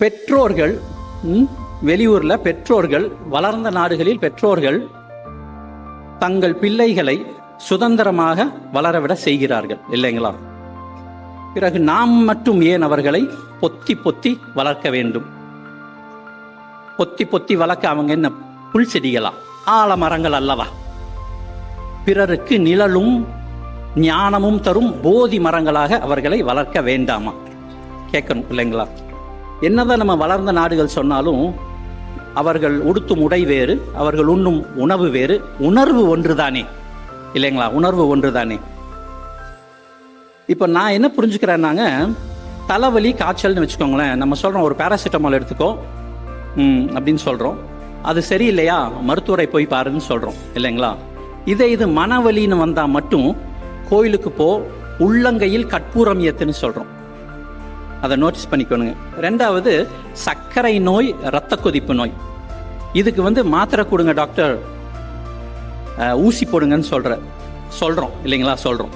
பெற்றோர்கள் வெளியூர்ல பெற்றோர்கள், வளர்ந்த நாடுகளில் பெற்றோர்கள் தங்கள் பிள்ளைகளை சுதந்திரமாக வளரவிட செய்கிறார்கள் இல்லைங்களா? பிறகு நாம் மட்டும் ஏன் அவர்களை பொத்தி பொத்தி வளர்க்க வேண்டும்? பொத்தி பொத்தி வளர்க்க அவங்க என்ன புல் செடிகளா, ஆலமரங்கள் அல்லவா? பிறருக்கு நிழலும் ஞானமும் தரும் போதி மரங்களாக அவர்களை வளர்க்க வேண்டாமா? கேட்கணும் இல்லைங்களா? என்னதான் நம்ம வளர்ந்த நாடுகள் சொன்னாலும் அவர்கள் உடுத்தும் உடை வேறு, அவர்கள் உண்ணும் உணவு வேறு, உணர்வு ஒன்றுதானே இல்லைங்களா? உணர்வு ஒன்றுதானே. இப்ப நான் என்ன புரிஞ்சுக்கிறேன்னாங்க, தலைவலி காய்ச்சல்னு வச்சுக்கோங்களேன், நம்ம சொல்றோம் ஒரு பாராசிட்டமால் எடுத்துக்கோ அப்படின்னு சொல்றோம். அது சரியில்லையா, மருத்துவரை போய் பாருன்னு சொல்றோம் இல்லைங்களா? இது மனவலின்னு வந்தா மட்டும் கோயிலுக்கு போ, உள்ளங்கையில் கற்பூரம் ஏத்துன்னு சொல்றோம். அதை நோட்டீஸ் பண்ணிக்கணுங்க. ரெண்டாவது, சர்க்கரை நோய், இரத்த கொதிப்பு நோய், இதுக்கு மாத்திரை கொடுங்க டாக்டர், ஊசி போடுங்கன்னு சொல்றோம் இல்லைங்களா? சொல்றோம்.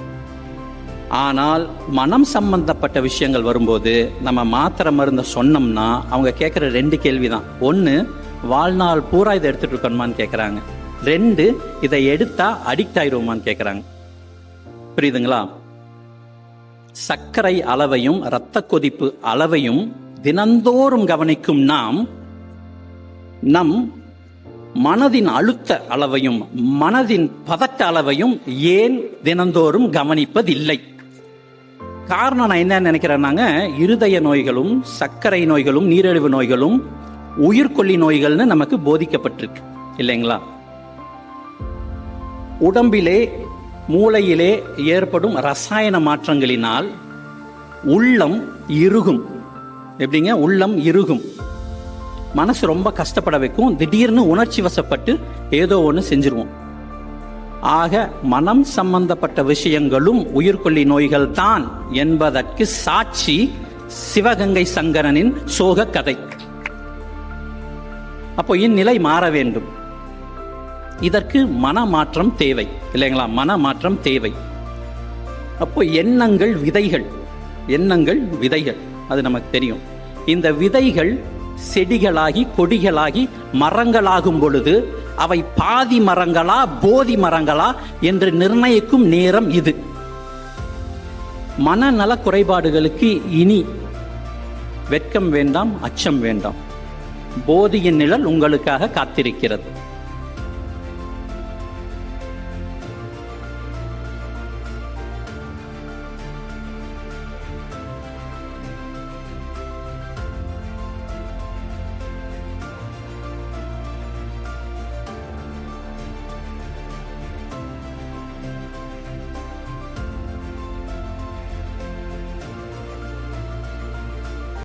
ஆனால் மனம் சம்பந்தப்பட்ட விஷயங்கள் வரும்போது நம்ம மாத்திரை மருந்த சொன்னோம்னா அவங்க கேட்குற 2 கேள்விதான். 1, வாழ்நாள் பூரா இதை எடுத்துட்டு இருக்கணுமான்னு கேட்குறாங்க. 2, இதை எடுத்தா அடிக்ட் ஆயிடுவோமான்னு கேட்குறாங்க. புரியுதுங்களா? சர்க்கரை அளவையும் இரத்த கொதிப்பு அளவையும் தினந்தோறும் கவனிக்கும் நாம் நம் மனதின் அழுத்த அளவையும் மனதின் பதட்ட அளவையும் ஏன் தினந்தோறும் கவனிப்பதில்லை? காரணம் நான் என்ன நினைக்கிறேன்னாங்க, இருதய நோய்களும் சர்க்கரை நோய்களும் நீரிழிவு நோய்களும் உயிர்கொல்லி நோய்கள்னு நமக்கு போதிக்கப்பட்டிருக்கு இல்லைங்களா? உடம்பிலே மூளையிலே ஏற்படும் ரசாயன மாற்றங்களினால் உள்ளம் இறுகும். எப்படிங்க? உள்ளம் இறுகும், மனசு ரொம்ப கஷ்டப்பட வைக்கும், திடீர்னு உணர்ச்சி வசப்பட்டு ஏதோ ஒன்று செஞ்சிருவோம். ஆக மனம் சம்பந்தப்பட்ட விஷயங்களும் உயிர்கொல்லி நோய்கள் தான் என்பதற்கு சாட்சி சிவகங்கை சங்கரனின் சோக கதை. அப்போ இந்நிலை மாற வேண்டும். இதற்கு மனமாற்றம் தேவை இல்லைங்களா? மனமாற்றம் தேவை. அப்போ எண்ணங்கள் விதைகள், எண்ணங்கள் விதைகள், அது நமக்கு தெரியும். இந்த விதைகள் செடிகளாகி கொடிகளாகி மரங்களாகும் பொழுது அவை பாதி மரங்களா போதி மரங்களா என்று நிர்ணயிக்கும் நேரம் இது. மனநல குறைபாடுகளுக்கு இனி வெட்கம் வேண்டாம், அச்சம் வேண்டாம். போதியின் நிழல் உங்களுக்காக காத்திருக்கிறது.